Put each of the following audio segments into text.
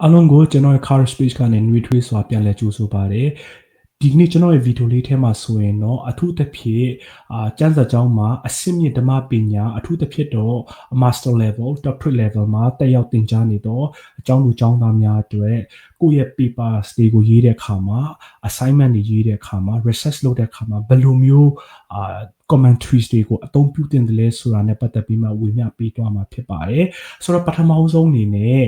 အားလုံးကိုကျွန်တော်ရဲ့ Car Space ကနေနှွေးထွေးစွာပြန်လည်ကြိုဆိုပါတယ်ဒီကနေ့ကျွန်တော်ရဲ့ဗီဒီယိုလေးထဲမှာဆိုရင်တော့အထူးသဖြင့်ကျန်းစာကျောင်းမှာအဆင့်မြင့်ဓမ္မပညာအထူးသဖြင့်တော့ Master Level Doctorate Level မှာတက်ရောက်သင်ကြားနေတော့အကျောင်းသူကျောင်းသားများအတွက်ကိုယ့်ရဲ့ papers တွေကိုရေးတဲ့အခါမှာ assignment တွေရေးတဲ့အခါမှာ research လုပ်တဲ့အခါမှာဘယ်လိုမျိုးcommentaries တွေကိုအသုံးပြုသင့်တယ်လဲဆိုတာနဲ့ပတ်သက်ပြီးမှဝေမျှပေးသွားမှာဖြစ်ပါတယ်ဆိုတော့ပထမဆုံးအနေနဲ့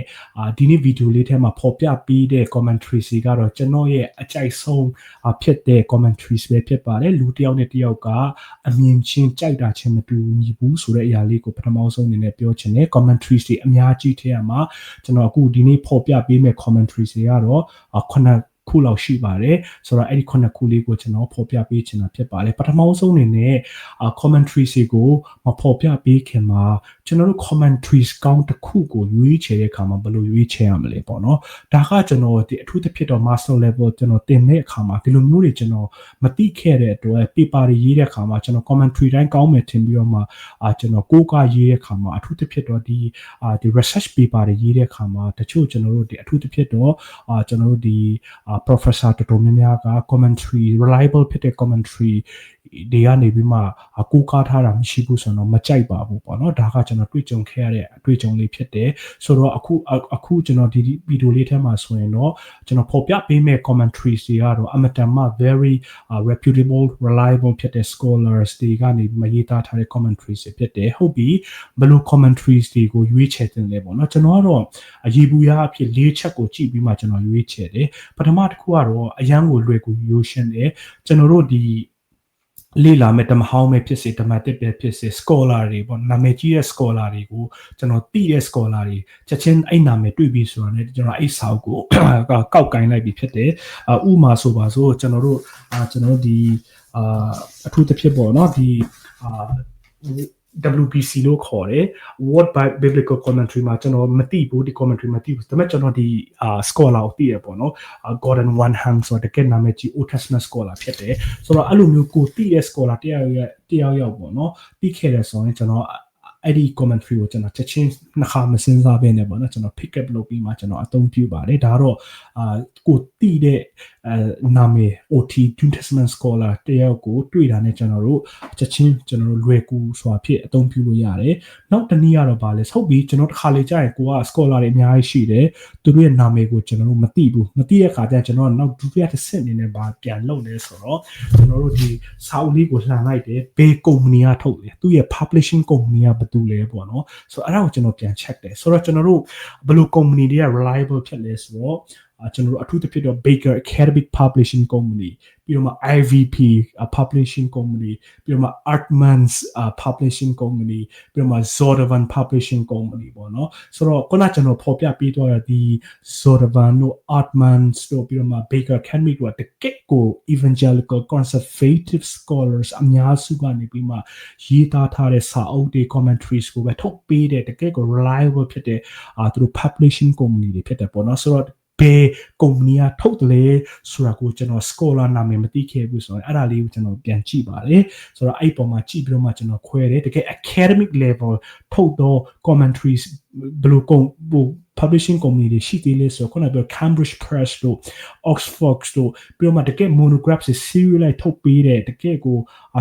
ဒီနေ့ဗီဒီယိုလေးထဲမှာဖော်ပြပေးတဲ့ commentaries တွေကတော့ကျွန်တော်ရဲ့အကြိုက်ဆုံးဖြစ်တဲ့ commentaries ပဲဖြစ်ပါတယ်လူတစ်ယောက်နဲ့တစ်ယောက်ကအမြင်ချင်းကြိုက်တာချင်းမတူညီဘူးဆိုတဲ့အရာလေးကိုပထမဆုံးအနေနဲ့ပြောချင်တယ် commentaries တွေအများကြီးထဲမှာကျွန်တော်အခုဒီနေ့ဖော်ပြပေးမယ့် commentaries တွေကတော့ခုလောက်ရှိပါတယ်ဆိုတော့အဲ့ဒီခုလေးကိုကျွန်တော်ဖော်ပြပေးချင်တာဖြစ်ပါတယ်ပထမဆုံးအနေနဲ့commentaries တွေကိုမဖော်ပြပေးခင်မှာကျွန်တော်တို့ commentaries ကောင်းတစ်ခုကိုရွေးချယ်တဲ့အခါမှာဘယ်လိုရွေးချယ်ရမလဲပေါ့နော်ဒါကကျွန်တော်ဒီအထူးသဖြင့်တော့ master level ကျွန်တော်သင်တဲ့အခါမှာဒီလိုမျိုးတွေကျွန်တော်မသိခဲ့တဲ့အတွက် paper တွေရေးတဲ့အခါမှာကျွန်တော် commentary တိုင်းကောင်းမယ်ထင်ပြီးတော့မှကျွန်တော်ကိုးကားရေးတဲ့အခါမှာအထူးသဖြင့်တော့ဒီ research paper တွေရေးတဲ့အခါမှာတချို့ကျွန်တော်တို့ဒီအထူးသဖြင့်တော့ကျွန်တော်တို့ဒီprofessor တော်တော်များများက commentary reliable ဖြစ်တဲ့ commentary တွေကနေပြီးမှကိုးကားထားတာမရှိဘူးဆိုတော့မကြိုက်ပါဘူးပေါ့နော်ဒါကကျွန်တော်တွေ့ကြုံခဲ့ရတဲ့အတွေ့အကြုံလေးဖြစ်တယ်ဆိုတော့အခုကျွန်တော်ဒီဗီဒီယိုလေးထဲမှာဆိုရင်တော့ကျွန်တော်ဖော်ပြပေးမယ့် commentaries တွေကတော့အမတန်မှ very reputable reliable ဖြစ်တဲ့ scholars တွေကနေမရေးသားထားတဲ့ commentaries တွေဖြစ်တယ်ဟုတ်ပြီဘယ်လို commentaries တွေကိုရွေးချယ်တင်လဲပေါ့နော်ကျွန်တော်ကတော့အရေးဘူးရအဖြစ်၄ချက်ကိုကြည့်ပြီးမှကျွန်တော်ရွေးချယ်တယ်ပထမတစ်ခုကတော့အရန်ကိုလွယ်ကူရိုးရှင်းတယ်ကျွန်တော်တို့ဒီလေးလာမဲ့ဓမ္မဟောင်းပဲဖြစ်စေဓမ္မတစ်ပဲဖြစ်စေ scholar တွေပေါ့နာမည်ကြီးတဲ့ scholar တွေကိုကျွန်တော်သိတဲ့ scholar တွေချက်ချင်းအဲ့နာမည်တွေ့ပြီးဆိုတာ ਨੇ ကျွန်တော်အဲ့စာအုပ်ကိုကောက်ကိုင်းလိုက်ပြီးဖြစ်တယ်ဥမာဆိုပါဆိုကျွန်တော်တို့ဒီအထူးသဖြင့်ပေါ့နော်ဒီWBC လို့ခေါ်တယ် Word Biblical Commentary မှာကျွန်တော်မသိဘူးဒီ commentary မသိဘူးဒါပေမဲ့ကျွန်တော်ဒီscholar ကိုသိရပေါ့နော် Gordon Wenham ဆိုတဲ့ကနာမည်ကြီး Old Testament scholar ဖြစ်တယ်ဆိုတော့အဲ့လိုမျိုးကိုသိတဲ့ scholar တယောက်ပေါ့နော်သိခဲ့တယ်ဆိုရင်ကျွန်တော်အဲ့ဒီ commentary ကိုကျွန်တော်ချက်ချင်းနှစ်ခါမစင်စားဘဲနဲ့ပေါ့နော်ကျွန်တော် pick up လုပ်ပြီးမှကျွန်တော်အသုံးပြုပါတယ်ဒါတော့ကိုသိတဲ့နာမည် OT New Testament scholar တယောက်ကိုတွေ့တာနဲ့ကျွန်တော်တို့ချက်ချင်းကျွန်တော်တို့လွယ်ကူစွာဖြစ်အသုံးပြုလို့ရတယ်နောက်တစ်နည်းကတော့ဗာလဲဟုတ်ပြီကျွန်တော်တစ်ခါလေကြာရင်ကိုက scholar တွေအများကြီးရှိတယ်သူတို့ရဲ့နာမည်ကိုကျွန်တော်တို့မသိဘူးမသိတဲ့အခါကျကျွန်တော်နောက်ဒုတိယတစ်ဆင့်အနေနဲ့ဗာပြန်လုပ်နေဆိုတော့ကျွန်တော်တို့ဒီစာအုပ်လေးကိုလှန်လိုက်တယ်ဘယ် company ကထုတ်လဲသူရဲ့ publishing company ကဘယ်သူလဲပေါ့နော်ဆိုတော့အဲ့ဒါကိုကျွန်တော်ပြန် check တယ်ဆိုတော့ကျွန်တော်တို့ဘယ်လို company တွေက reliable ဖြစ်လဲဆိုတော့ကျွန်တော်တို့အထူးသဖြင့်တော့ Baker Academic Publishing Company ပြီးတော့မှ IVP Publishing Company ပြီးတော့မှ Artman's Publishing Company ပြီးတော့မှ Zodovan Publishing Company ပေါ့နော်ဆိုတော့ခုနကကျွန်တော်ဖော်ပြပေးတော့ဒီ Zodovan တို့ Artman's တို့ပြီးတော့မှ Baker Academic တို့တကယ့်ကို evangelical conservative scholars အများစုကနေပြီးမှရေးသားထားတဲ့စာအုပ်တွေ commentaries ကိုပဲထုတ်ပေးတဲ့တကယ့်ကို reliable ဖြစ်တဲ့သူတို့ publishing company တွေဖြစ်တယ်ပေါ့နော်ဆိုတော့ဘယ် company ကထုတ်တယ်လဲဆိုတာကိုကျွန်တော် scholar နာမည်မသိခဲ့ဘူးဆိုတော့အဲ့ဒါလေးကိုကျွန်တော်ပြန်ကြည့်ပါတယ်ဆိုတော့အဲ့ပုံမှာကြည့်ပြီးတော့မှကျွန်တော်ခွဲတယ်တကယ် academic level ထုတ်တော့ commentaries ဘယ်လိုpublishing company တွေရှိသေးလဲဆိုတော့ခုနကပြော Cambridge Press တို့ Oxford တို့ပြီးတော့မှတကယ် monographs တွေ serial လိုက်ထုတ်ပေးတဲ့တကယ်ကို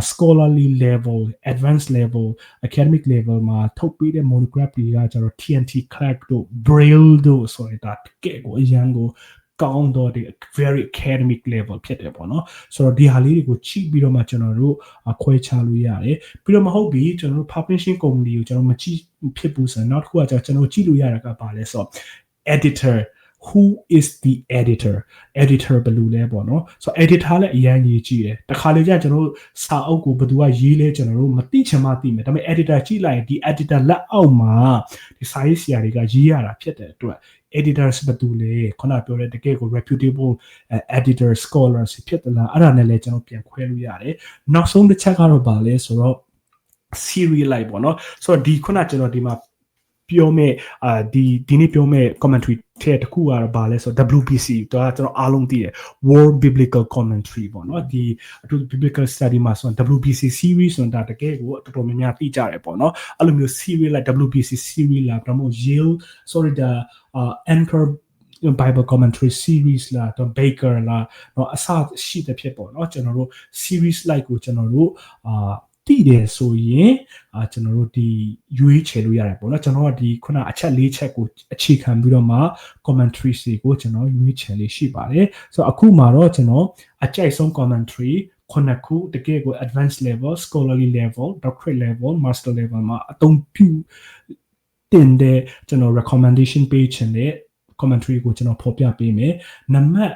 scholarly level advanced level academic level မှာထုတ်ပေးတဲ့ monograph တွေကကျတော့ TNT Clark တို့ Braille တို့ဆိုရင်ဒါတကယ်ကိုအရန်ကိုကောင်းတော့ဒီ very academic level ဖြစ်တယ်ပေါ့နော်ဆိုတော့ဒီဟာလေးတွေကိုကြည့်ပြီးတော့မှကျွန်တော်တို့ခွဲခြားလို့ရတယ်ပြီးတော့မဟုတ်ပြီကျွန်တော်တို့ publishing company ကိုကျွန်တော်မကြည့်ဖြစ်ဘူးဆိုတော့နောက်တစ်ခုကကျွန်တော်ကြည့်လို့ရတာကပါလဲဆိုတော့ editor who is the editor ဘယ်လိုလဲပေါ့နော်ဆိုတော့ editor လည်းအရင်ရေးကြည့်တယ်တခါလေကျကျွန်တော်တို့စာအုပ်ကိုဘယ်သူကရေးလဲကျွန်တော်တို့မသိချင်မှသိမယ်ဒါပေမဲ့ editor ကြည့်လိုက်ရင်ဒီ editor လက်အောက်မှာဒီစာရေးဆရာတွေကရေးရတာဖြစ်တဲ့အတွက် editors ဘယ်သူလဲခုနပြောတဲ့တကယ်ကို reputable editor scholars ဖြစ်တယ်လားအဲ့ဒါနဲ့လည်းကျွန်တော်ပြန်ခွဲလို့ရတယ်နောက်ဆုံးတစ်ချက်ကတော့ပါလဲဆိုတော့ serial လိုက်ပေါ့နော်ဆိုတော့ဒီခုနကျွန်တော်ဒီမှာပြောမဲ့ဒီနေ့ပြောမဲ့ commentary ထဲတစ်ခုကတော့ဗာလဲဆိုတော့ WBC တော့ကျွန်တော်အားလုံးသိတယ် World Biblical Commentary ပေါ့နော်ဒီအထူး Biblical Study မှာဆိုတော့ WBC series ဆိုတာတကယ်ကိုတော်တော်များများသိကြတယ်ပေါ့နော်အဲ့လိုမျိုး series လိုက် WBC series လာဒါမှမဟုတ် Yale sorry the Anchor Bible commentary series လာတော့ Baker လာတော့အစရှိတဲ့ဖြစ်ပေါ့နော်ကျွန်တော်တို့ series like ကိုကျွန်တော်တို့တည်တယ်ဆိုရင်ကျွန်တော်တို့ဒီရွေးချယ်လို့ရတယ်ပေါ့နော်ကျွန်တော်တို့ဒီခုနအချက်၄ချက်ကိုအခြေခံပြီးတော့မှ commentary တွေကိုကျွန်တော်ရွေးချယ်လေးရှိပါတယ်ဆိုတော့အခုမှာတော့ကျွန်တော်အကြိုက်ဆုံး commentary ခုနခုတကယ်ကို advanced level scholarly level doctorate level master level မှာအသုံးပြုတင်တဲ့ကျွန်တော် recommendation page နဲ့ commentary ကိုကျွန်တော်ဖော်ပြပေးမယ်နံပါတ်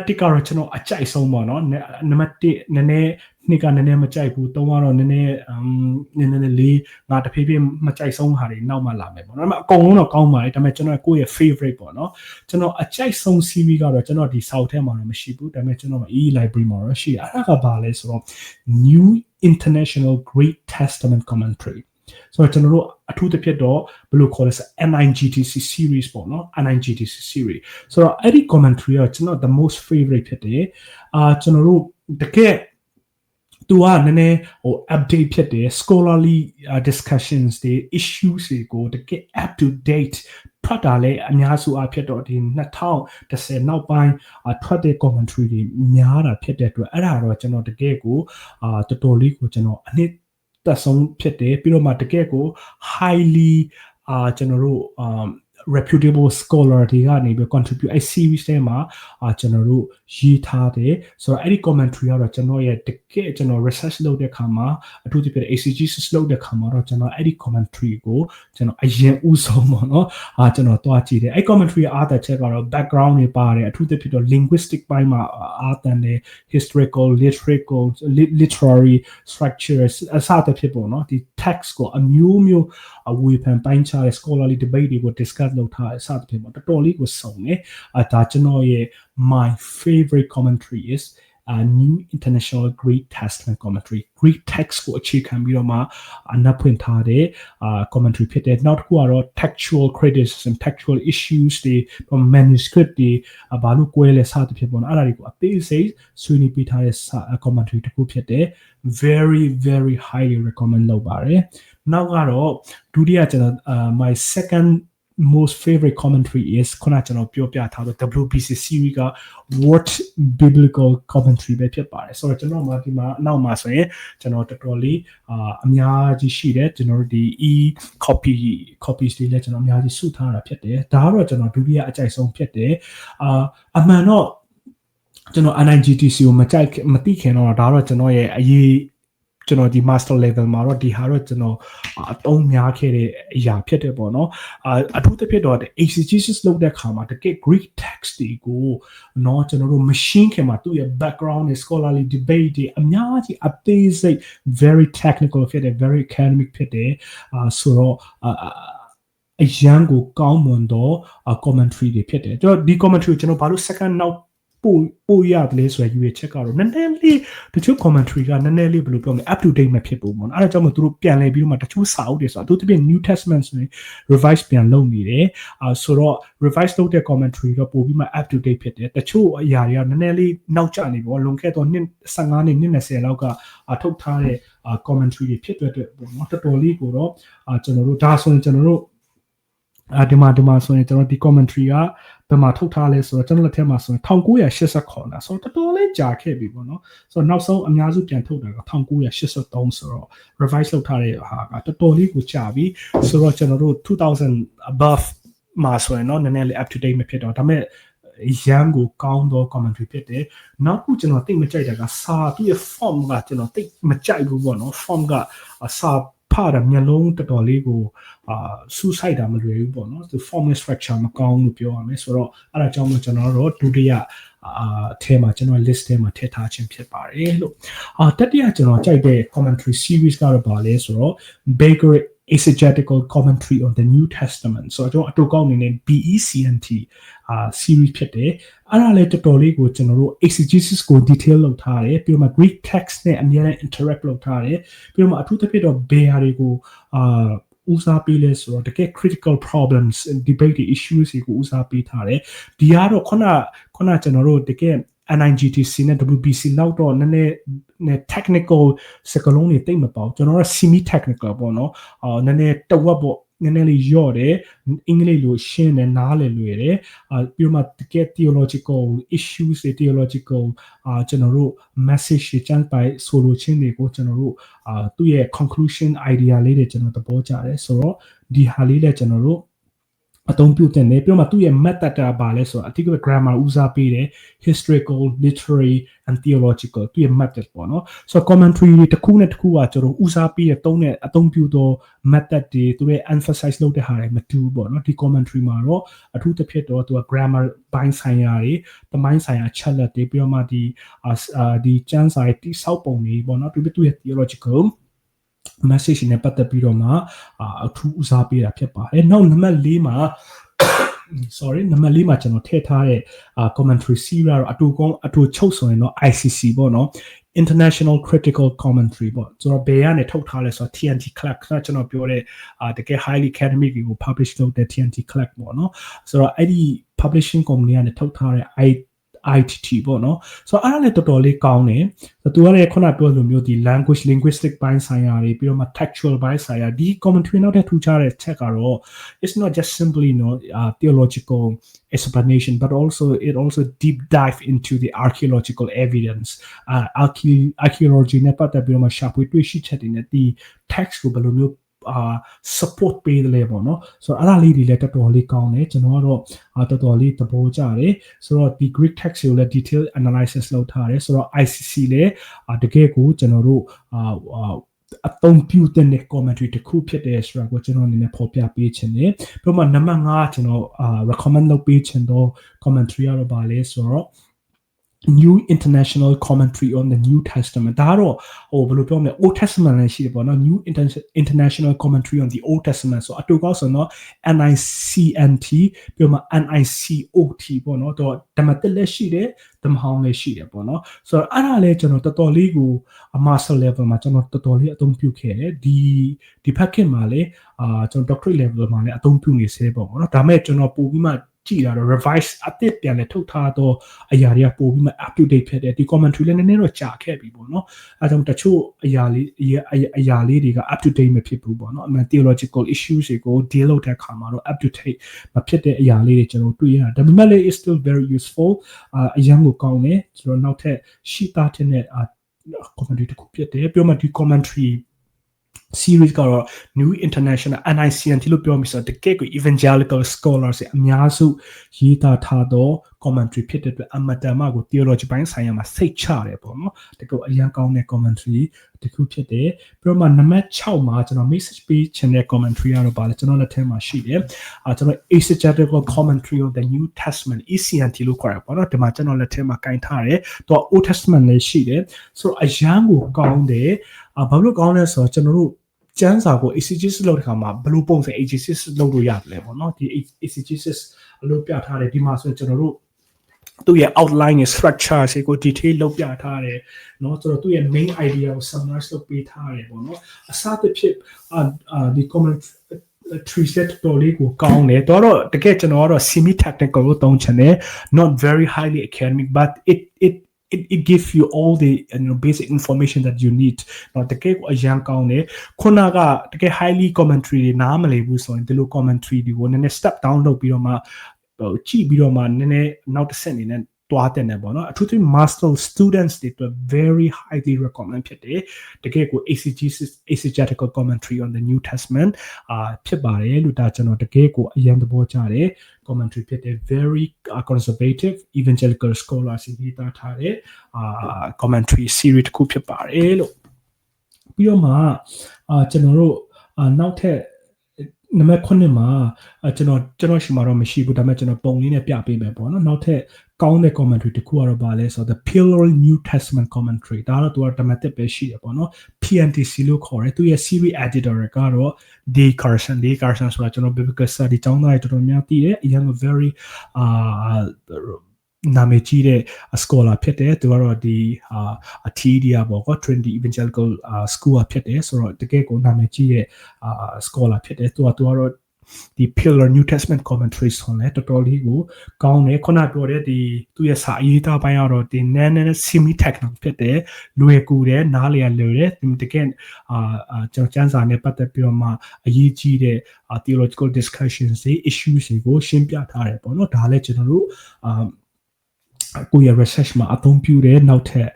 1ကတော့ကျွန်တော်အကြိုက်ဆုံးပေါ့နော်နံပါတ်1နည်းနည်းနှစ်ကနည်းနည်းမကြိုက်ဘူး3ကတော့နည်းနည်းလေးငါတဖြည်းဖြည်းမကြိုက်ဆုံးဟာတွေနောက်မှလာမယ်ပေါ့နော်ဒါပေမဲ့အကုန်လုံးတော့ကောင်းပါတယ်ဒါပေမဲ့ကျွန်တော်ကိုယ့်ရဲ့ favorite ပေါ့နော်ကျွန်တော်အကြိုက်ဆုံး series ကတော့ကျွန်တော်ဒီ South ထဲမှာတော့မရှိဘူးဒါပေမဲ့ကျွန်တော် library မှာတော့ရှိတယ်အဲ့ဒါကဘာလဲဆိုတော့ New International Great Testament Commentary so ကျွန်တော်တို့အထူးသဖြင့်တော့ဘယ်လိုခေါ်လဲဆို NIGTC series ပေါ့နော် NIGTC series ဆိုတော့အဲ့ဒီ commentary ကကျွန်တော် the most favorite ဖြစ်တယ်ကျွန်တော်တို့တကယ်သူကနည်းနည်းဟို update ဖြစ်တယ် scholarly discussions တွေ issues တွေကိုတကယ် up to date ထွက်တာလဲအများစုအဖြစ်တော့ဒီ2010နောက်ပိုင်းထွက်တဲ့ commentary တွေများတာဖြစ်တဲ့အတွက်အဲ့ဒါတော့ကျွန်တော်တကယ်ကိုတော်တော်လေးကိုကျွန်တော်အနှစ်သက်ဆုံးဖြစ်တယ်ပြီးတော့မှတကယ်ကို highly ကျွန်တော်တို့reputable scholar တွေကနေပြီး contribute အဲ့ series ထဲမှာကျွန်တော်တို့ရေးထားတယ်ဆိုတော့အဲ့ဒီ commentary ကတော့ကျွန်တော်ရဲ့တကယ်ကျွန်တော် research လုပ်တဲ့အခါမှာအထူးသဖြင့် exegesis လုပ်တဲ့အခါမှာတော့ကျွန်တော်အဲ့ဒီ commentary ကိုကျွန်တော်အရင်ဦးဆုံးပေါ့နော်ကျွန်တော်တွားကြည့်တယ်အဲ့ commentary ရဲ့အားသက်ချက်ကတော့ background တွေပါတယ်အထူးသဖြင့်တော့ linguistic ပိုင်းမှာအားသန်တယ် historical literary structures အစသဖြင့်ပေါ့နော်ဒီ text ကိုအမျိုးမျိုးဝေဖန်ပိုင်းခြားတဲ့ scholarly debate တွေကို discuss လုပ်ထားတဲ့စသဖြင့်ပေါ့တော်တော်လေးကိုစုံတယ်ဒါကျွန်တော်ရဲ့ my favorite commentary is New International Greek Testament Commentary Greek text ကိုအခြေခံပြီးတော့မှအနက်ဖွင့်ထားတဲ့commentary ဖြစ်တယ်နောက်တစ်ခုကတော့ textual criticism textual issues တွေ manuscript တွေဘာလို့ကွဲလဲစသဖြင့်ပေါ့နော်အဲ့ဒါတွေကိုအသေးစိတ်ဆွေးနွေးပေးထားတဲ့ commentary တစ်ခုဖြစ်တယ် very very highly recommend လုပ်ပါတယ်နောက်ကတော့ဒုတိယကျွန်တော်my second most favorite commentary is ခုနကျွန်တော်ပြောပြထားတဲ့ WBC series က What Biblical Commentary ပဲဖြစ်ပါတယ်ဆိုတော့ကျွန်တော်ဒီမှာနောက်မှာဆိုရင်ကျွန်တော်တော်တော်လေးအများကြီးရှိတယ်ကျွန်တော်တို့ဒီ copies တွေလည်းကျွန်တော်အများကြီးစုထားတာဖြစ်တယ်ဒါကတော့ကျွန်တော်ဒုတိယအကြိုက်ဆုံးဖြစ်တယ်အမှန်တော့ကျွန်တော် NIGTC ကိုမသိခင်တော့ဒါတော့ကျွန်တော်ရဲ့အရေးကျွန်တော်ဒီ master level မှာတော့ဒီဟာတော့ကျွန်တော်အသုံးများခဲ့တဲ့အရာဖြစ်တယ်ပေါ့နော်အထူးသဖြင့်တော့ exegesis လုပ်တဲ့အခါမှာတကယ် Greek text တွေကိုเนาะကျွန်တော်တို့ machine ခင်မှာသူ့ရဲ့ background နဲ့ scholarly debate တွေအများကြီးအသေးစိတ် very technical ဖြစ်တယ် very academic ဖြစ်တယ်ဆိုတော့အရန်ကိုကောင်းမွန်တော့ commentary တွေဖြစ်တယ်ကျွန်တော်ဒီ commentary ကိုကျွန်တော်ဘာလို့ second နောက်ပို့ရတယ်လဲဆိုရရွေးချက်ကတော့နည်းနည်းလေးတချို့ commentary ကနည်းနည်းလေးဘယ်လိုပြောမလဲ up to date မဖြစ်ဘူးပေါ့အဲ့ဒါကြောင့်မို့သူတို့ပြန်လဲပြီးတော့မှတချို့စာအုပ်တွေဆိုတော့သူတို့ New Testament ဆိုရင် revise ပြန်လုပ်နေတယ်ဆိုတော့ revise လုပ်တဲ့ commentary တော့ပို့ပြီးမှ up to date ဖြစ်တယ်တချို့အရာတွေကနည်းနည်းလေးနောက်ကျနေပေါ့လွန်ခဲ့တော့နှစ်15နှစ်20လောက်ကထုတ်ထားတဲ့ commentary တွေဖြစ်တဲ့အတွက်ပေါ့နော်တော်တော်လေးကိုတော့ကျွန်တော်တို့ဒါဆိုရင်ကျွန်တော်တို့ဒီမှာဆိုရင်ကျွန်တော်ဒီ commentary ကဘယ်မှာထုတ်ထားလဲဆိုတော့ကျွန်တော်လက်ထက်မှာဆိုရင်1989นะဆိုတော့တော်တော်လေးကြာခဲ့ပြီပေါ့နော်ဆိုတော့နောက်ဆုံးအများစုပြန်ထုတ်တာက1983ဆိုတော့ revise လုပ်ထားတဲ့ဟာကတော်တော်လေးကိုကြာပြီဆိုတော့ကျွန်တော်တို့2000 above မှာဆိုရင်တော့နည်းနည်းလေး up to date မဖြစ်တော့ဒါပေမဲ့ရန်ကိုကောင်းသော commentary ဖြစ်တယ်နောက်ခုကျွန်တော်သိမကြိုက်တာကစာသူ့ရဲ့ form ကကျွန်တော်သိမကြိုက်ဘူးပေါ့နော် form ကစာဖားတာမျက်လုံးတော်တော်လေးကိုစူးစိုက်တာမလွယ်ဘူးပေါ့နော်သူ formal structure မကောင်းလို့ပြောရမယ်ဆိုတော့အဲ့ဒါကြောင့်မို့ကျွန်တော်တို့ဒုတိယထဲမှာကျွန်တော် list ထဲမှာထည့်ထားခြင်းဖြစ်ပါတယ်လို့တတိယကျွန်တော်ကြိုက်တဲ့ commentary series ကတော့ပါလဲဆိုတော့ Baker Exegetical Commentary on the New Testament ဆိုတော့အတူကောင်းအနေနဲ့ BECNT series ဖြစ်တယ်အဲ့ဒါလည်းတော်တော်လေးကိုကျွန်တော်တို့ exegesis ကို detail လုပ်ထားတယ်ပြီးတော့မှ Greek text နဲ့အများနဲ့ interact လုပ်ထားတယ်ပြီးတော့မှအထူးသဖြင့်တော့ဘယ်ဟာတွေကိုဦးစားပေးလဲဆိုတော့တကယ် critical problems debate issues တွေကိုဦးစားပေးထားတယ်ဒီကတော့ခုနကျွန်တော်တို့တကယ် NIGTC နဲ့ WBC လောက်တော့နည်းနည်း technical စကားလုံးတွေတိတ်မပေါ့ကျွန်တော်တို့ semi technical ပေါ့နော်နည်းနည်းတဝက်ပေါ့ နည်းနည်းလေးရော့တယ်အင်္ဂလိပ်လိုရှင်းတယ်နားလည်လွယ်တယ်ပြီးတော့မှတကယ် theological issues တွေ theological ကျွန်တော်တို့ message တွေကျမ်းပိုင်ဆိုလိုခြင်းတွေကိုကျွန်တော်တို့သူ့ရဲ့ conclusion idea လေးတွေကျွန်တော်သဘောကျတယ်ဆိုတော့ဒီဟာလေးလည်းကျွန်တော်တို့အသုံးပြုတဲ့နေပြောမှသူ့ရဲ့ method တာပါလဲဆိုတော့အတိအကျ grammar ဦးစားပေးတယ် historical literary and theological သူ့ရဲ့ method ပေါ့နော်ဆိုတော့ commentary တွေတစ်ခုနဲ့တစ်ခုကကျွန်တော်ဦးစားပေးတဲ့သုံးတဲ့အသုံးပြုသော method တွေသူရဲ့ emphasize လုပ်တဲ့ဟာတွေမတူဘူးပေါ့နော်ဒီ commentary မှာတော့အထူးသဖြင့်တော့သူက grammar ဘိုင်းဆိုင်ရာတွေသမိုင်းဆိုင်ရာချက်လက်တွေပြီးတော့မှဒီကျမ်းစာရဲ့တိဆောက်ပုံတွေပေါ့နော်ပြီးသူ့ရဲ့ theological message နဲ့ပတ်သက်ပြီးတော့မှအထူးဦးစားပေးတာဖြစ်ပါတယ်နောက်နံပါတ်4မှာနံပါတ်4မှာကျွန်တော်ထည့်ထားတဲ့ commentary series တော့အတူချုပ်ဆိုရင်တော့ ICC ပေါ့နော် International Critical Commentary ပေါ့ဆိုတော့ဘယ်ကနေထုတ်ထားလဲဆိုတော့ TNT Clark ကျွန်တော်ပြောတဲ့တကယ် highly academic ကို publish လုပ်တဲ့ TNT Clark ပေါ့နော်ဆိုတော့အဲ့ဒီ publishing company ကနေထုတ်ထားတဲ့ ITT ပေါ့နော်ဆိုတော့အဲ့ဒါလည်းတော်တော်လေးကောင်းတယ်သူကလည်းခုနပြောလိုမျိုးဒီ language linguistic ဘိုင်းဆိုင်ရာတွေပြီးတော့မှ textual ဘိုင်းဆိုင်ရာဒီ commentary နောက်ထပ်ထူးခြားတဲ့ချက်ကတော့ it's not just simply theological explanation but it also deep dive into the archaeological evidence archaeology နဲ့ပတ်သက်ပြီးတော့မှရှာဖွေတွေ့ရှိချက်တွေနဲ့ဒီ text ကိုဘယ်လိုမျိုးsupport ပေးတယ်လေပေါ့နော်ဆိုတော့အဲ့ဒါလေးတွေလည်းတော်တော်လေးကောင်းတယ်ကျွန်တော်ကတော့တော်တော်လေးသဘောကျတယ်ဆိုတော့ဒီ Greek text ကိုလည်း detail analysis လုပ်ထားတယ်ဆိုတော့ ICC လည်းတကယ်ကိုကျွန်တော်တို့အသုံးပြုတဲ့ commentary တစ်ခုဖြစ်တယ်ဆိုတာကိုကျွန်တော်အနေနဲ့ဖော်ပြပေးချင်တယ်ပြီးတော့မှနံပါတ်5ကျွန်တော် recommend လုပ်ပေးချင်တော့ commentary ကတော့ဗာလဲဆိုတော့New International Commentary on the New Testament ဒါကတော့ဘယ်လိုပြောမလဲ Old Testament လည်းရှိတယ်ပေါ့နော် New International Commentary on the Old Testament ဆိုအတူကောက်ဆိုတော့ NICNT ပြီးမှ NICOT ပေါ့နော်တော့ဓမ္မသစ်လည်းရှိတယ်ဓမ္မဟောင်းလည်းရှိတယ်ပေါ့နော်ဆိုတော့အဲ့ဒါလည်းကျွန်တော်တော်တော်လေးကို master level မှာကျွန်တော်တော်တော်လေးအသုံးပြုခဲ့တယ်ဒီဖက်ခင်မှာလည်းကျွန်တော် doctorate level မှာလည်းအသုံးပြုနေစေပေါ့နော်ဒါမဲ့ကျွန်တော်ပို့ပြီးမှကြည့်တာတော့ revise အသစ်ပြန်လဲထုတ်ထားတော့အရာတွေကပို့ပြီးမှ up to date ဖြစ်တယ်ဒီ commentary လည်းနည်းနည်းတော့ကြာခဲ့ပြီပေါ့နော်အဲဒါကြောင့်တချို့အရာလေးတွေက up to date မဖြစ်ဘူးပေါ့နော်အမှန် theological issues တွေကို deal လုပ်တဲ့အခါမှာတော့ up to date မဖြစ်တဲ့အရာလေးတွေကျွန်တော်တွေ့ရတာဒါပေမဲ့လည်း is still very useful အရင်ကကောင်းတယ်ကျွန်တော်နောက်ထပ်ရှိသားတဲ့ commentary တစ်ခုဖြစ်တယ်ပြောမှဒီ commentary series ကတော့ New International NICNT လို့ပြောမိဆိုတော့တကယ်ကို evangelical scholars အများစုရေးသားထားသော commentary ဖြစ်တဲ့အတွက်အမတန်မှကို theology ဘိုင်းဆိုင်ရာမှာစိတ်ချတယ်ပေါ့နော်တကယ်အရင်ကောင်းတဲ့ commentary တခုဖြစ်တယ်ပြီးတော့မှနံပါတ်6မှာကျွန်တော် message ပေးချင်တဲ့ commentary ကတော့ပါလေကျွန်တော်လက်ထဲမှာရှိတယ်ကျွန်တော် exegetical commentary on the New Testament ECNT လို့ခေါ်ရပါတော့ဒီမှာကျွန်တော်လက်ထဲမှာကင်ထားတယ်သူက Old Testament လည်းရှိတယ်ဆိုတော့အရင်ကိုကောင်းတယ်ဘာလို့ကောင်းလဲဆိုတော့ကျွန်တော်တို့ကျမ်းစာကို exegesis လုပ်တဲ့အခါမှာဘယ်လိုပုံစံ exegesis လုပ်လို့ရတယ်လဲပေါ့နော်ဒီ exegesis လို့ပြထားတယ်ဒီမှာဆိုကျွန်တော်တို့သူ့ရဲ့ outline နဲ့ structure တွေကို detail လုပ်ပြထားတယ်เนาะဆိုတော့သူ့ရဲ့ main idea ကို summarize လုပ်ပေးထားတယ်ပေါ့နော်အစသဖြင့်ဒီ comment tree set တော်လေးကိုကောင်းတယ်တော့တကယ်ကျွန်တော်ကတော့ semi technical လို့သုံးချင်တယ် not very highly academic but it gives you all the basic information that you need တော့တကယ်ကိုအရင်ကောင်းတယ်ခုနကတကယ် highly commentary တွေနားမလည်ဘူးဆိုရင်ဒီလို commentary တွေကိုနည်းနည်း step down လုပ်ပြီးတော့မှကြည့်ပြီးတော့မှနည်းနည်းနောက်တစ်ဆက်အနေနဲ့တွားတဲ့နေပေါ့နော်အထူးသဖြင့် master students တွေအတွက် very highly recommend ဖြစ်တယ်တကယ်ကို exegetical commentary on the New Testament ဖြစ်ပါတယ်လို့ဒါကျွန်တော်တကယ်ကိုအရင်သဘောကျတယ် commentary ဖြစ်တယ် very conservative evangelical scholars ရေးသားထားတဲ့commentary series တစ်ခုဖြစ်ပါတယ်လို့ပြီးတော့မှကျွန်တော်တို့နောက်ထပ်နံပါတ်9မှာကျွန်တော်ရှိမှာတော့မရှိဘူးဒါပေမဲ့ကျွန်တော်ပုံလေးနဲ့ပြပေးမယ်ပေါ့နော်နောက်ထပ်ကောင်းတဲ့ commentary တခုကတော့ဗာလဲဆိုတော့ the Pillar New Testament commentary ဒါတော့သူကဓမ္မသစ်ပဲရှိတယ်ပေါ့နော် PNTC လို့ခေါ်တယ်သူရဲ့ series editor ကတော့ Day Carson ဆိုတာကျွန်တော် biblical study ကျောင်းသားတွေတော်တော်များသိတယ်အရင်က very နာမည်ကြီးတဲ့ scholar ဖြစ်တယ်သူကတော့ဒီအထီးဒီယာပေါ့ကွာ Trinity Evangelical School ဖြစ်တယ်ဆိုတော့တကယ်ကိုနာမည်ကြီးတဲ့scholar ဖြစ်တယ်သူကတော့ ဒီ Pillar New Testament commentaries ဆိုလဲတော်တော်လေးကိုကောင်းတယ်ခုနပြောတဲ့ဒီသူ့ရဲ့စာအရေးသားပိုင်းကတော့ဒီနည်းနည်း semi technical ဖြစ်တယ်လွယ်ကူတယ်နားလည်ရလွယ်တယ်ဒီတကယ်ကျွန်တော်ကျမ်းစာနဲ့ပတ်သက်ပြီးတော့မှအရေးကြီးတဲ့ theological discussions တွေ issues တွေကိုရှင်းပြထားတယ်ပေါ့နော်ဒါလည်းကျွန်တော်တို့ကိုယ့်ရဲ့ research မှာအသုံးပြုတဲ့နောက်ထပ်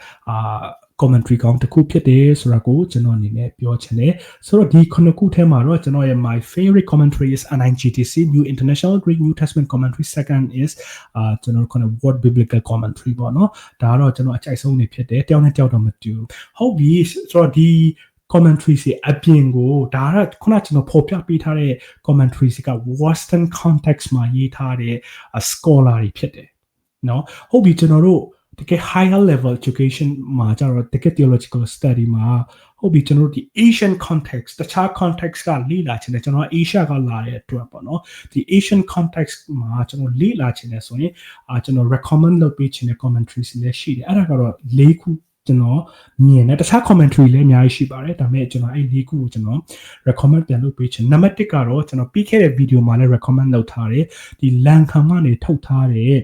commentary ကောင်းတစ်ခုဖြစ်တယ်ဆိုတာကိုကျွန်တော်အနေနဲ့ပြောချင်တယ်ဆိုတော့ဒီခုနှစ်ခုထဲမှာတော့ကျွန်တော်ရဲ့ my favorite commentary is NIGTC New International Greek New Testament Commentary second is ကျွန်တော်ခုန Word Biblical Commentary ပေါ့နော်ဒါကတော့ကျွန်တော်အကြိုက်ဆုံးနေဖြစ်တယ်တယောက်နဲ့တယောက်တော့မတူဟုတ်ပြီဆိုတော့ဒီ commentary စီအပြင်ကိုဒါကခုနကျွန်တော်ဖော်ပြပေးထားတဲ့ commentary စီက Western context မှာရေးထားတဲ့ scholar တွေဖြစ်တယ်နော်ဟုတ်ပြီကျွန်တော်တို့တကယ် higher level education မှာကျတော့တကယ် theological study မှာဟုတ်ပြီကျွန်တော်တို့ဒီ Asian context တခြား context ကလေ့လာချင်တယ်ကျွန်တော် Asia ကလာတဲ့အတွက်ပေါ့နော်ဒီ Asian context မှာကျွန်တော်လေ့လာချင်တယ်ဆိုရင်ကျွန်တော် recommend လုပ်ပေးချင်တဲ့ commentaries လည်းရှိတယ်အဲ့ဒါကတော့၄ခုကျွန်တော်မြင်တယ်တခြား commentary လည်းအများကြီးရှိပါတယ်ဒါပေမဲ့ကျွန်တော်အဲ့၄ခုကိုကျွန်တော် recommend ပြန်လုပ်ပေးချင်နံပါတ်1ကတော့ကျွန်တော်ပြီးခဲ့တဲ့ video မှာလည်း recommend လုပ်ထားတယ်ဒီ Lancome ကနေထုတ်ထားတဲ့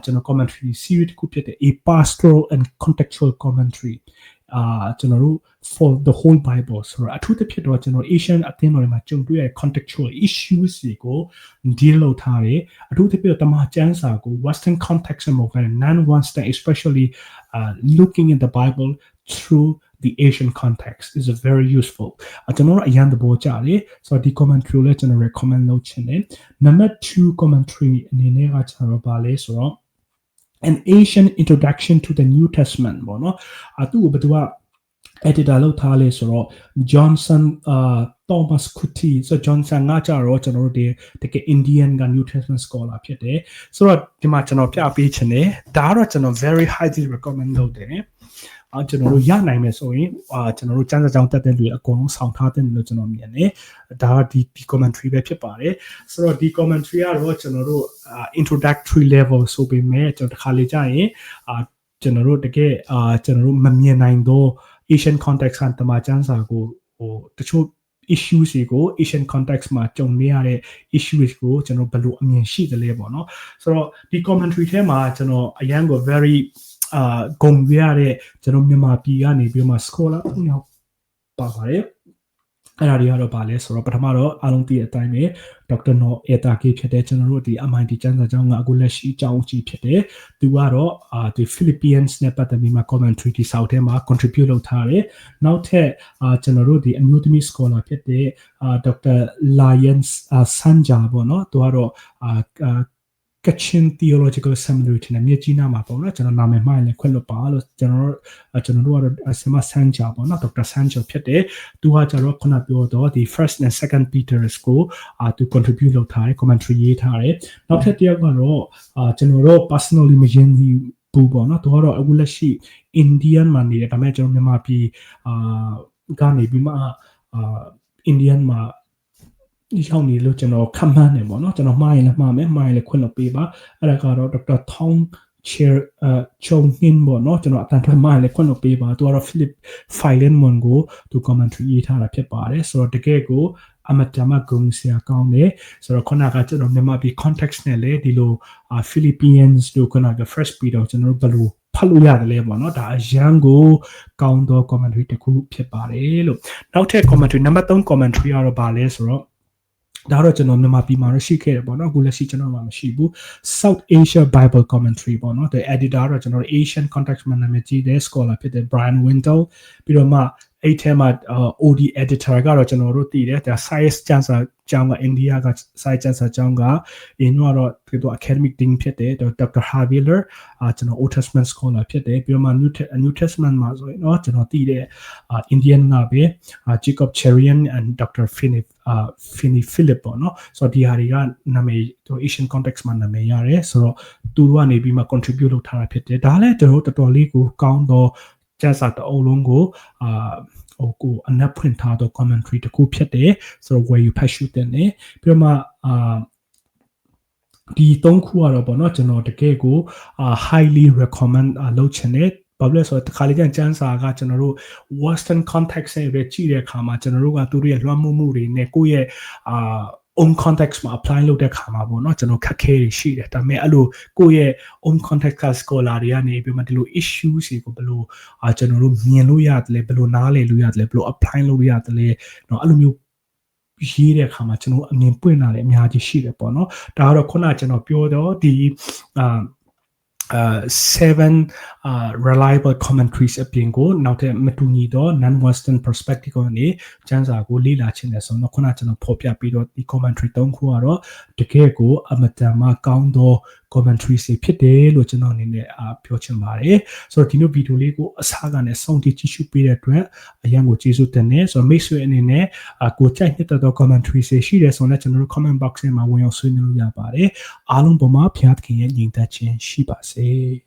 ကျွန်တော် commentary series တစ်ခုဖြစ်တဲ့ A Pastoral and Contextual Commentary ကျွန်တော်တို့ for the whole Bible ဆိုတော့အထူးသဖြင့်တော့ကျွန်တော် Asian အသင်းတော်တွေမှာကြုံတွေ့ရတဲ့ contextual issues တွေကို deal လုပ်ထားတယ်အထူးသဖြင့်တမန်ကျမ်းစာကို Western context မှာက non-Western especially looking in the Bible through the Asian context is very useful ကျွန်တော်အရန်သဘောကျတယ်ဆိုတော့ဒီ commentary လည်းကျွန်တော် recommend လုပ်ချင်တယ် number 2 commentary အနေနဲ့ကကျွန်တော်ပါလဲဆိုတော့an Asian introduction to the New Testament ပေါ့နော်သူ့ကိုဘယ်သူက editor လုပ်ထားလဲဆိုတော့ Johnson Thomas Kuti ဆို Johnson ကကြတော့ကျွန်တော်တို့တကယ် Indian က New Testament scholar ဖြစ်တယ်ဆိုတော့ဒီမှာကျွန်တော်ပြပေးချင်တယ်ဒါကတော့ကျွန်တော် very highly recommend လုပ်တယ်ကျွန်တော်တို့ရနိုင်မယ်ဆိုရင်ကျွန်တော်တို့စမ်းစာကြောင်းတက်တဲ့လူတွေအကုန်လုံးဆောင်ထားတဲ့လို့ကျွန်တော်မြင်တယ်ဒါကဒီ commentary ပဲဖြစ်ပါတယ်ဆိုတော့ဒီ commentary ကတော့ကျွန်တော်တို့ introductory level ဆိုပေမဲ့ကျွန်တော်တစ်ခါလေကြာရင်ကျွန်တော်တို့တကယ်ကျွန်တော်တို့မမြင်နိုင်သော Asian context ကတမန်ကျမ်းစာကိုတချို့ issues တွေကို Asian context မှာကြုံနေရတဲ့ issues ကိုကျွန်တော်ဘယ်လိုအမြင်ရှိသလဲပေါ့နော်ဆိုတော့ဒီ commentary ထဲမှာကျွန်တော်အရန်ကို very ဂုံရတဲ့ကျွန်တော်မြန်မာပြည်ကနေပြီးမှ scholar အများပါပါတယ်အဲ့ဒါတွေကတော့ဗာလဲဆိုတော့ပထမတော့အားလုံးသိတဲ့အတိုင်းပဲဒေါက်တာနော်အေတာကေဖြစ်တဲ့ကျွန်တော်တို့ဒီ MIT ကျမ်းစာကျောင်းကအခုလက်ရှိအကြောင်းကြီးဖြစ်တယ်သူကတော့ဒီ Philippines နဲ့ပတ်သက်ပြီးမှ commentary ဒီဆောက်ထဲမှာ contribute လုပ်ထားတယ်နောက်ထပ်ကျွန်တော်တို့ဒီအမျိုးသမီး scholar ဖြစ်တဲ့ဒေါက်တာ Lion Sanja ပေါ့နော်သူကတော့Kachin Theological Seminary နဲ့မြေကြီးနားမှာပေါ့နော်ကျွန်တော်နာမည်မှားရင်လည်းခွင့်လွှတ်ပါလို့ကျွန်တော်တို့ကတော့ဆမဆန်ဂျာပေါ့နော်ဒေါက်တာဆန်ဂျာဖြစ်တယ်သူကကျတော့ခုနပြောတော့ဒီ first and second Peter's ကိုသူ contribute လုပ်ထားတယ် commentary ရေးထားတယ်နောက်ထပ်တစ်ယောက်ကတော့ကျွန်တော်တို့ personally မယဉ်ဘူးပေါ့နော်သူကတော့အခုလက်ရှိ Indian မှာနေတယ်ဒါပေမဲ့ကျွန်တော်မြန်မာပြည်ကနေပြီးမှIndian မှာဒီချောင်းနေလို့ကျွန်တော်ခန့်မှန်းနေပေါ့နော်ကျွန်တော်မှားရင်လည်းမှားမယ်မှားရင်လည်းခွင့်လွှတ်ပေးပါအဲ့ဒါကတော့ဒေါက်တာထောင်းchair ချုံနှင်းပေါ့နော်ကျွန်တော်အတန်ထွက်မှားရင်လည်းခွင့်လွှတ်ပေးပါသူကတော့ Philip Philemon ကိုသူ commentary ရေးထားတာဖြစ်ပါတယ်ဆိုတော့တကယ်ကိုအမတမဂုံစရာကောင်းတယ်ဆိုတော့ခုနကကျွန်တော်မြန်မာပြည် context နဲ့လေဒီလို Philippines တို့ခုနက first Peter ကျွန်တော်တို့ဘယ်လိုဖတ်လို့ရတယ်လဲပေါ့နော်ဒါအရန်ကိုကောင်းသော commentary တစ်ခုဖြစ်ပါတယ်လို့နောက်ထပ် commentary number 3 commentary ကတော့ဗာလဲဆိုတော့ဒါတော့ကျွန်တော်မြန်မာပြည်မှာရှိခဲ့တယ်ပေါ့နော်အခုလက်ရှိကျွန်တော်မှမရှိဘူး South Asia Bible Commentary ပေါ့နော် the editor တော့ကျွန်တော် Asian context မှာနာမည်ကြီးတဲ့ scholar ဖြစ်တဲ့ Brian Wintle ပြီးတော့မှအဲ့ထဲမှာOD editor ကတော့ကျွန်တော်တို့သိတယ်ဒါ science ကျမ်းစာကျောင်းက India က science ကျမ်းစာကျောင်းကအင်းတော့သူ academic thing ဖြစ်တယ် Dr. Haviller ကျွန်တော် Old Testament scholar ဖြစ်တယ်ပြီးတော့မှ New Testament မှာဆိုရင်เนาะကျွန်တော်သိတဲ့ Indian ကပဲ Jacob Cherian and Dr. Finney Philip ပေါ့เนาะဆိုတော့ဒီဟာတွေကနာမည်သူ Asian context မှာနာမည်ရတယ်ဆိုတော့သူတို့ကနေပြီးမှ contribute လုပ်ထားတာဖြစ်တယ်ဒါလည်းကျွန်တော်တော်တော်လေးကိုကောင်းတော့ကျမ်းစာတအုပ်လုံးကိုကိုအနက်ဖွင့်ထားတော့ commentary တခုဖြစ်တယ်ဆိုတော့ where you passion တဲ့နေပြီးတော့မှဒီ3ခုကတော့ပေါ့နော်ကျွန်တော်တကယ်ကိုhighly recommend လုပ်ချင်တယ်ဘာလို့လဲဆိုတော့တခါလေကျန်စာကကျွန်တော်တို့ western context နဲ့ပဲကြည့်တဲ့အခါမှာကျွန်တော်တို့ကသူတို့ရဲ့လွှမ်းမိုးမှုတွေနဲ့ကိုယ့်ရဲ့ own context မှာ apply လုပ်တဲ့ခါမှာပေါ့เนาะကျွန်တော်ခက်ခဲတွေရှိတယ်ဒါပေမဲ့အဲ့လိုကိုယ့်ရဲ့ own context က scholar တွေကနေပြီးမှဒီလို issues တွေကိုဘယ်လိုကျွန်တော်တို့မြင်လို့ရတယ်လဲဘယ်လိုနားလည်လို့ရတယ်လဲဘယ်လို apply လုပ်လို့ရတယ်လဲเนาะအဲ့လိုမျိုးရေးတဲ့အခါမှာကျွန်တော်အမြင်ပွင့်လာတယ်အများကြီးရှိတယ်ပေါ့เนาะဒါကတော့ခုနကျွန်တော်ပြောတော့ဒီ7 reliable commentaries အပြင်ကိုနောက်ထပ်မတူညီတော့ non-western perspective ကနေကျမ်းစာကိုလေ့လာခြင်းနဲ့ဆိုတော့ခုနကျွန်တော်ဖော်ပြပြီးတော့ဒီ commentary 3ခုကတော့တကယ်ကိုအမတန်မှကောင်းသော commentary တွေဖြစ်တယ်လို့ကျွန်တော်အနေနဲ့ပြောချင်ပါတယ်ဆိုတော့ဒီလိုဗီဒီယိုလေးကိုအစားကနေစောင့်ကြည့်ကြည့်ရှုပေးတဲ့အတွက်အရင်ကိုကျေးဇူးတင်နေဆိုတော့မိတ်ဆွေအနေနဲ့ကိုကြိုက်တဲ့တော့ commentary တွေရှိတယ်ဆိုတော့ကျွန်တော်တို့ comment box ထဲမှာဝင်ရောက်ဆွေးနွေးလို့ရပါတယ်အားလုံးပေါ်မှာဖျားသခင်ရဲ့ညီသက်ခြင်းရှိပါစေ